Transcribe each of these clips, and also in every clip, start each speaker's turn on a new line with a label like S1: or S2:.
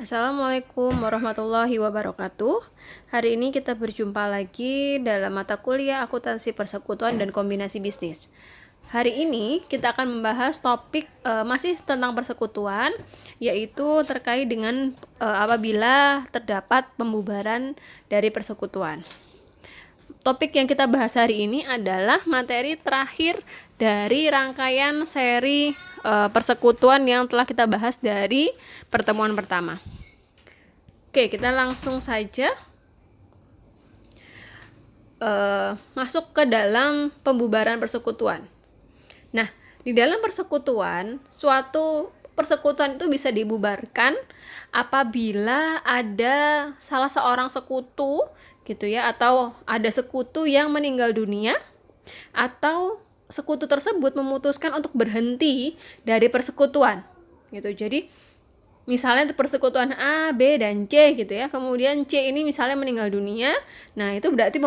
S1: Assalamualaikum warahmatullahi wabarakatuh. Hari ini kita berjumpa lagi dalam mata kuliah akuntansi persekutuan dan kombinasi bisnis. Hari ini kita akan membahas topik masih tentang persekutuan, yaitu terkait dengan apabila terdapat pembubaran dari persekutuan. Topik yang kita bahas hari ini adalah materi terakhir dari rangkaian seri persekutuan yang telah kita bahas dari pertemuan pertama. Oke, kita langsung saja masuk ke dalam pembubaran persekutuan. Nah, di dalam persekutuan, suatu persekutuan itu bisa dibubarkan apabila ada salah seorang sekutu gitu ya, atau ada sekutu yang meninggal dunia, atau sekutu tersebut memutuskan untuk berhenti dari persekutuan gitu. Jadi misalnya persekutuan A, B, dan C gitu ya, kemudian C ini misalnya meninggal dunia, nah itu berarti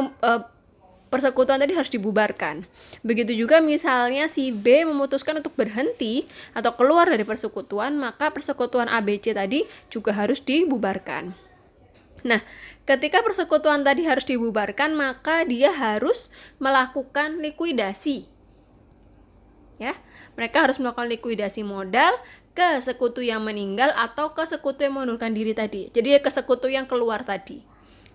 S1: persekutuan tadi harus dibubarkan. Begitu juga misalnya si B memutuskan untuk berhenti atau keluar dari persekutuan, maka persekutuan ABC tadi juga harus dibubarkan. Nah, ketika persekutuan tadi harus dibubarkan, maka dia harus melakukan likuidasi. Ya, mereka harus melakukan likuidasi modal ke sekutu yang meninggal atau ke sekutu yang mengundurkan diri tadi. Jadi ke sekutu yang keluar tadi.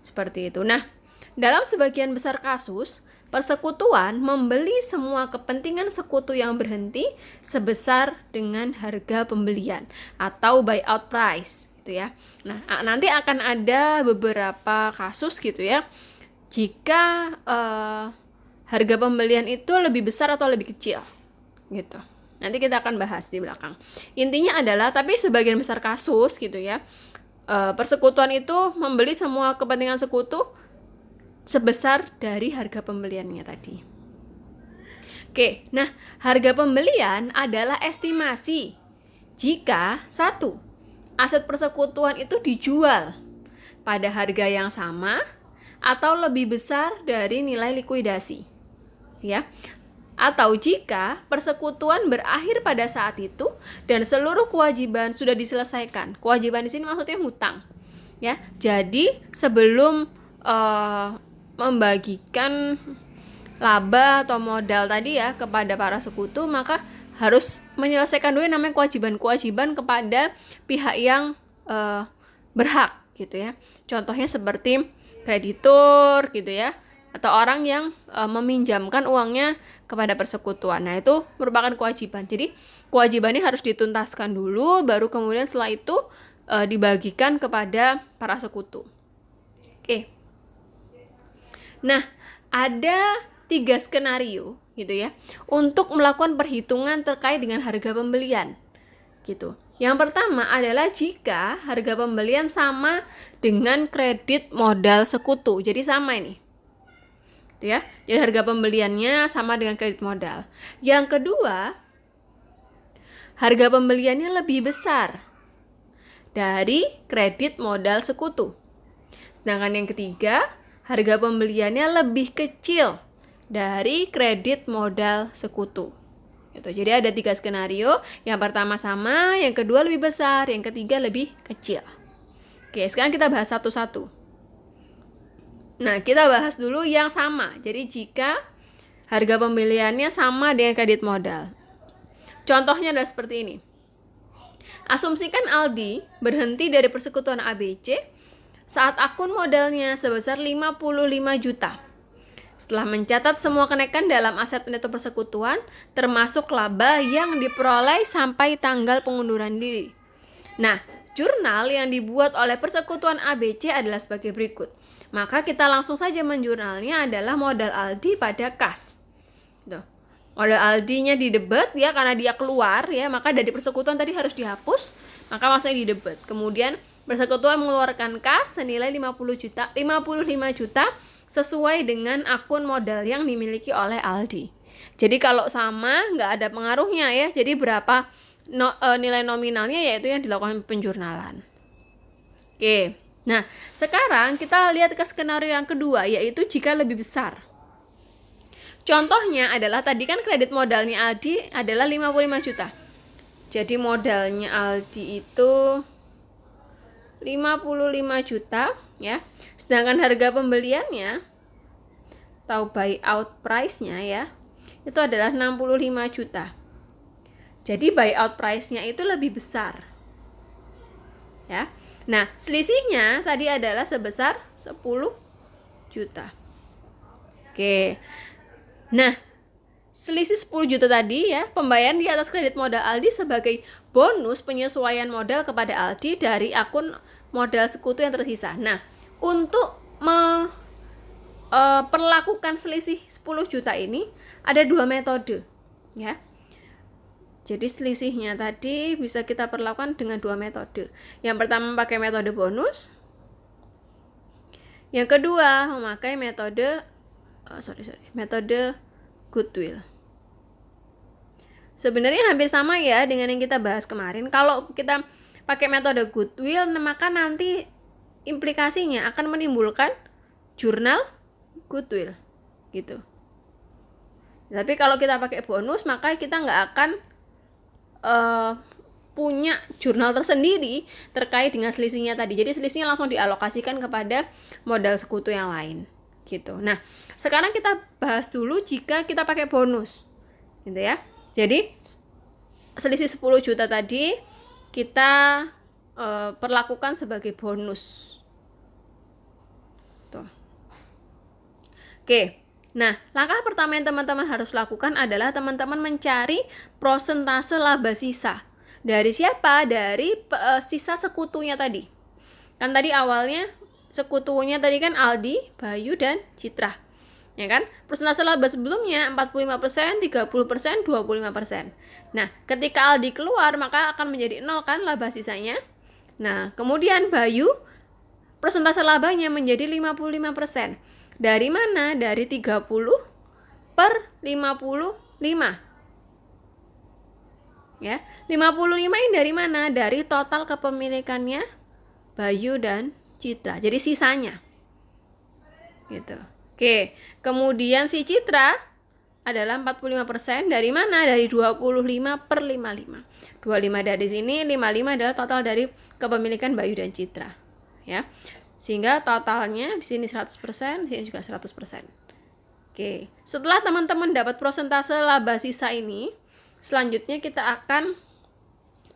S1: Seperti itu. Nah, dalam sebagian besar kasus, persekutuan membeli semua kepentingan sekutu yang berhenti sebesar dengan harga pembelian atau buyout price gitu ya. Nah, nanti akan ada beberapa kasus gitu ya. Jika harga pembelian itu lebih besar atau lebih kecil gitu. Nanti kita akan bahas di belakang. Intinya adalah, tapi sebagian besar kasus gitu ya, persekutuan itu membeli semua kepentingan sekutu sebesar dari harga pembeliannya tadi. Oke, nah harga pembelian adalah estimasi jika satu, aset persekutuan itu dijual pada harga yang sama atau lebih besar dari nilai likuidasi. Ya. Atau jika persekutuan berakhir pada saat itu dan seluruh kewajiban sudah diselesaikan. Kewajiban di sini maksudnya hutang. Ya, jadi sebelum membagikan laba atau modal tadi ya kepada para sekutu, maka harus menyelesaikan dulu namanya kewajiban-kewajiban kepada pihak yang berhak gitu ya. Contohnya seperti kreditur gitu ya, atau orang yang meminjamkan uangnya kepada persekutuan. Nah, itu merupakan kewajiban. Jadi, kewajibannya harus dituntaskan dulu, baru kemudian setelah itu dibagikan kepada para sekutu. Oke. Nah, ada 3 skenario gitu ya untuk melakukan perhitungan terkait dengan harga pembelian gitu. Yang pertama adalah jika harga pembelian sama dengan kredit modal sekutu. Jadi sama ini. Gitu ya. Jadi harga pembeliannya sama dengan kredit modal. Yang kedua, harga pembeliannya lebih besar dari kredit modal sekutu. Sedangkan yang ketiga, harga pembeliannya lebih kecil dari kredit modal sekutu. Gitu. Jadi ada 3 skenario. Yang pertama sama, yang kedua lebih besar, yang ketiga lebih kecil. Oke, sekarang kita bahas satu-satu. Nah, kita bahas dulu yang sama. Jadi jika harga pembeliannya sama dengan kredit modal. Contohnya adalah seperti ini. Asumsikan Aldi berhenti dari persekutuan ABC saat akun modalnya sebesar 55 juta. Setelah mencatat semua kenaikan dalam aset neto persekutuan, termasuk laba yang diperoleh sampai tanggal pengunduran diri. Nah, jurnal yang dibuat oleh persekutuan ABC adalah sebagai berikut. Maka kita langsung saja menjurnalnya adalah modal Aldi pada kas. Tuh. Modal Aldi-nya di debit ya, karena dia keluar ya, maka dari persekutuan tadi harus dihapus, maka masuknya di debit. Kemudian persekutuan mengeluarkan kas senilai 55 juta sesuai dengan akun modal yang dimiliki oleh Aldi. Jadi kalau sama nggak ada pengaruhnya ya. Jadi berapa nilai nominalnya yaitu yang dilakukan penjurnalan. Oke. Nah, sekarang kita lihat ke skenario yang kedua, yaitu jika lebih besar. Contohnya adalah tadi kan kredit modalnya Aldi adalah 55 juta. Jadi modalnya Aldi itu 55 juta ya. Sedangkan harga pembeliannya atau buyout price-nya ya, itu adalah 65 juta. Jadi buyout price-nya itu lebih besar. Ya. Nah, selisihnya tadi adalah sebesar 10 juta. Oke. Nah, selisih 10 juta tadi ya, pembayaran di atas kredit modal Aldi sebagai bonus penyesuaian modal kepada Aldi dari akun modal sekutu yang tersisa. Nah, untuk perlakukan selisih 10 juta ini ada 2 metode ya. Jadi selisihnya tadi bisa kita perlakukan dengan 2 metode. Yang pertama pakai metode bonus. Yang kedua memakai metode metode goodwill. Sebenarnya hampir sama ya dengan yang kita bahas kemarin. Kalau kita pakai metode goodwill, maka nanti implikasinya akan menimbulkan jurnal goodwill gitu. Tapi kalau kita pakai bonus, maka kita nggak akan punya jurnal tersendiri terkait dengan selisihnya tadi. Jadi selisihnya langsung dialokasikan kepada modal sekutu yang lain gitu. Nah, sekarang kita bahas dulu jika kita pakai bonus gitu ya. Jadi selisih 10 juta tadi kita perlakukan sebagai bonus tuh. Oke. Nah, langkah pertama yang teman-teman harus lakukan adalah teman-teman mencari prosentase laba sisa. Dari siapa? Dari sisa sekutunya tadi. Kan tadi awalnya sekutunya tadi kan Aldi, Bayu, dan Citra. Ya kan? Persentase laba sebelumnya 45%, 30%, 25%. Nah, ketika Aldi keluar, maka akan menjadi 0 kan laba sisanya. Nah, kemudian Bayu, persentase labanya menjadi 55%. Dari mana? Dari 30/55. Ya, 55 ini dari mana? Dari total kepemilikannya Bayu dan Citra. Jadi sisanya. Gitu. Oke, kemudian si Citra adalah 45%. Dari mana? Dari 25/55. 25 dari sini, 55 adalah total dari kepemilikan Bayu dan Citra. Ya. Sehingga totalnya di sini 100%, di sini juga 100%. Oke, setelah teman-teman dapat persentase laba sisa ini, selanjutnya kita akan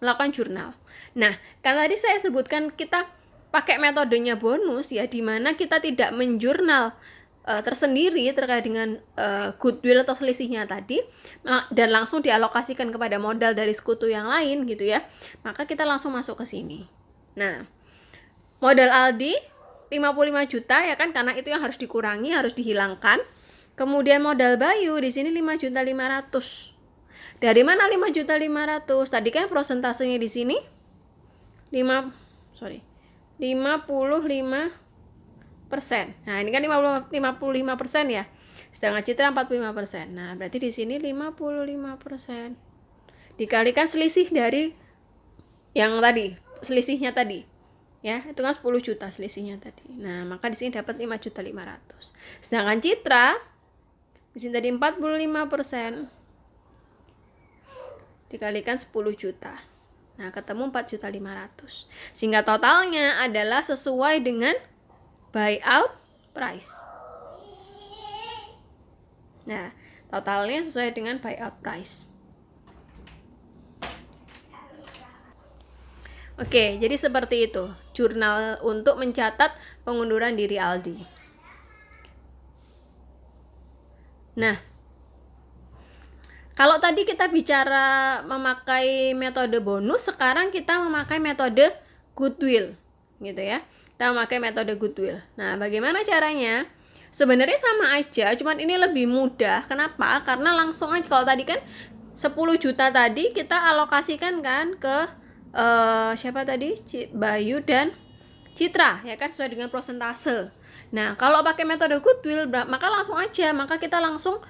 S1: melakukan jurnal. Nah, kan tadi saya sebutkan kita pakai metodenya bonus ya, di mana kita tidak menjurnal tersendiri terkait dengan goodwill atau selisihnya tadi, dan langsung dialokasikan kepada modal dari sekutu yang lain gitu ya. Maka kita langsung masuk ke sini. Nah, modal Aldi 55 juta ya kan, karena itu yang harus dikurangi, harus dihilangkan. Kemudian modal Bayu di sini 5.500.000. Dari mana 5.500.000? Tadi kan prosentasenya di sini 55%. Nah, ini kan 55% ya. Sedangkan Citra 45%. Nah, berarti di sini 55% dikalikan selisih dari yang tadi, selisihnya tadi. Ya, itu kan 10 juta selisihnya tadi. Nah, maka di sini dapat 5.500.000. Sedangkan Citra di sini tadi 45% dikalikan 10 juta. Nah, ketemu 4.500.000. Sehingga totalnya adalah sesuai dengan buyout price. Nah, totalnya sesuai dengan buyout price. Oke, jadi seperti itu jurnal untuk mencatat pengunduran diri Aldi. Nah, kalau tadi kita bicara memakai metode bonus, sekarang kita memakai metode goodwill, gitu ya. Kita memakai metode goodwill. Nah, bagaimana caranya? Sebenarnya sama aja, cuman ini lebih mudah. Kenapa? Karena langsung aja, kalau tadi kan 10 juta tadi kita alokasikan kan ke siapa tadi? Bayu dan Citra, ya kan, sesuai dengan prosentase. Nah, kalau pakai metode goodwill, maka langsung aja, maka kita langsung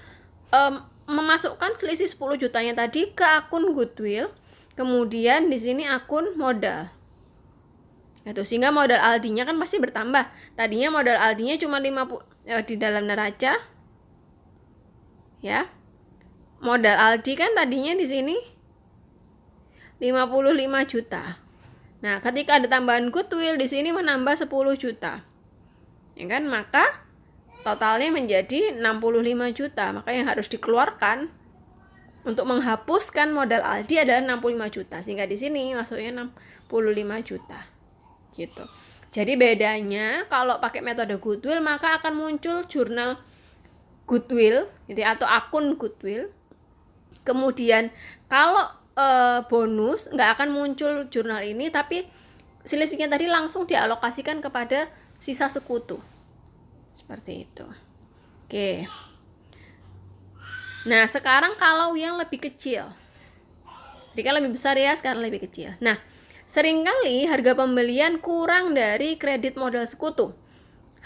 S1: memasukkan selisih 10 jutanya tadi ke akun goodwill, kemudian di sini akun modal. Itu sehingga modal Aldinya kan pasti bertambah. Tadinya modal Aldinya cuma 50 di dalam neraca. Ya. Modal Aldi kan tadinya di sini 55 juta. Nah, ketika ada tambahan goodwill di sini menambah 10 juta. Ya kan? Maka totalnya menjadi 65 juta. Maka yang harus dikeluarkan untuk menghapuskan modal Aldi adalah 65 juta. Sehingga di sini masuknya 65 juta. Gitu. Jadi bedanya kalau pakai metode goodwill maka akan muncul jurnal goodwill gitu ya, atau akun goodwill. Kemudian kalau bonus nggak akan muncul jurnal ini, tapi selisihnya tadi langsung dialokasikan kepada sisa sekutu seperti itu. Oke, nah sekarang kalau yang lebih kecil, jadi kan lebih besar ya, sekarang lebih kecil. Nah, seringkali harga pembelian kurang dari kredit modal sekutu.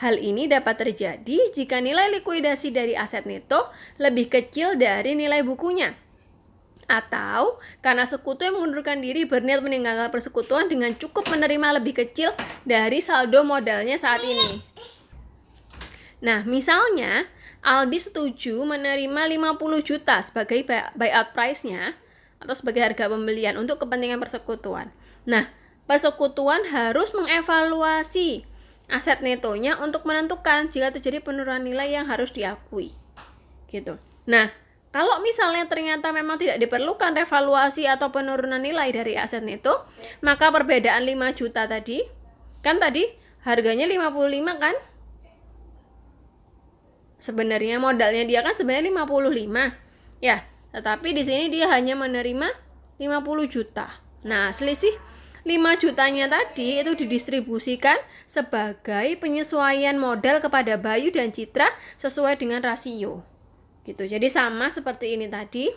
S1: Hal ini dapat terjadi jika nilai likuidasi dari aset neto lebih kecil dari nilai bukunya, atau karena sekutu yang mengundurkan diri berniat meninggalkan persekutuan dengan cukup menerima lebih kecil dari saldo modalnya saat ini. Nah, misalnya Aldi setuju menerima 50 juta sebagai buyout price-nya atau sebagai harga pembelian untuk kepentingan persekutuan. Nah, persekutuan harus mengevaluasi aset netonya untuk menentukan jika terjadi penurunan nilai yang harus diakui. Gitu. Nah, kalau misalnya ternyata memang tidak diperlukan revaluasi atau penurunan nilai dari aset neto, maka perbedaan 5 juta tadi, kan tadi harganya 55 kan? Sebenarnya modalnya dia kan sebenarnya 55. Ya, tetapi di sini dia hanya menerima 50 juta. Nah, selisih 5 jutanya tadi itu didistribusikan sebagai penyesuaian modal kepada Bayu dan Citra sesuai dengan rasio. Gitu. Jadi sama seperti ini tadi.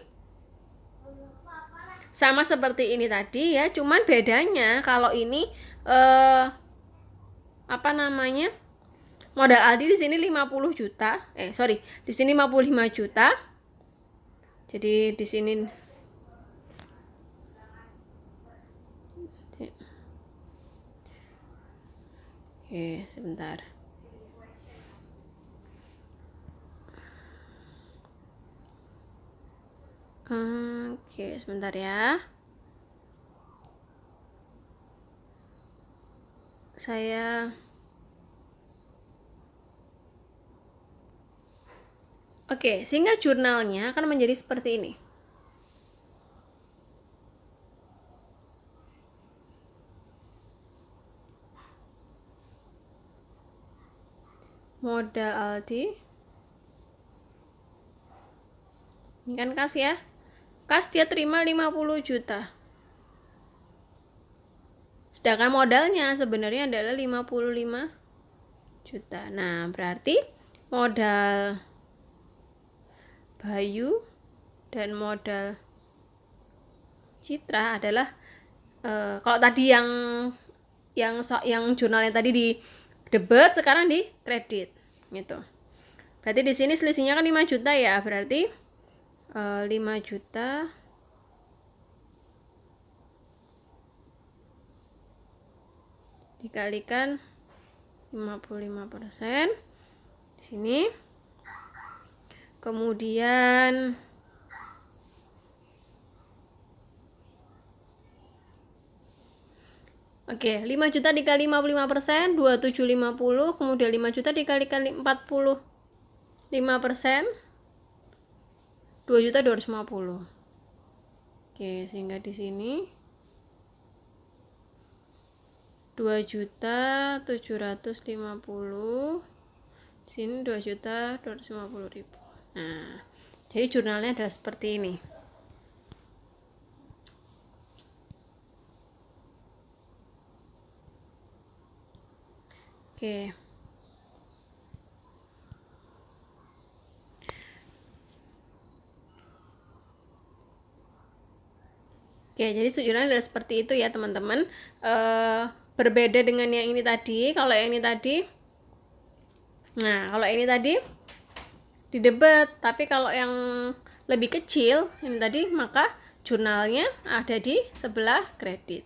S1: Sama seperti ini tadi ya, cuman bedanya kalau ini modal Aldi di sini 50 juta. Di sini 55 juta. Jadi di sini Oke, sebentar. Oke, sebentar ya. Oke, sehingga jurnalnya akan menjadi seperti ini. Modal Aldi. Ini kan kas ya. Kas dia terima 50 juta. Sedangkan modalnya sebenarnya adalah 55 juta. Nah, berarti modal Bayu dan modal Citra adalah kalau tadi yang jurnalnya tadi di debit, sekarang di kredit gitu. Berarti di sini selisihnya kan 5 juta ya, berarti 5 juta dikalikan 55% di sini. Kemudian Oke, 5 juta dikali 55%, 2750, kemudian 5 juta dikalikan 45%, 2.250. Oke, sehingga di sini 2.750, di sini 2.250.000. Nah, jadi jurnalnya adalah seperti ini. Oke. Oke, jadi jurnalnya adalah seperti itu ya teman-teman. Berbeda dengan yang ini tadi. Kalau yang ini tadi, kalau ini tadi di debit, tapi kalau yang lebih kecil ini tadi, maka jurnalnya ada di sebelah kredit.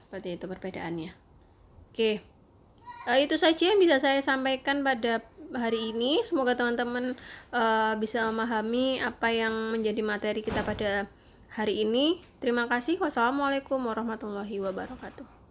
S1: Seperti itu perbedaannya. Oke, itu saja yang bisa saya sampaikan pada hari ini. Semoga teman-teman bisa memahami apa yang menjadi materi kita pada hari ini. Terima kasih. Wassalamualaikum warahmatullahi wabarakatuh.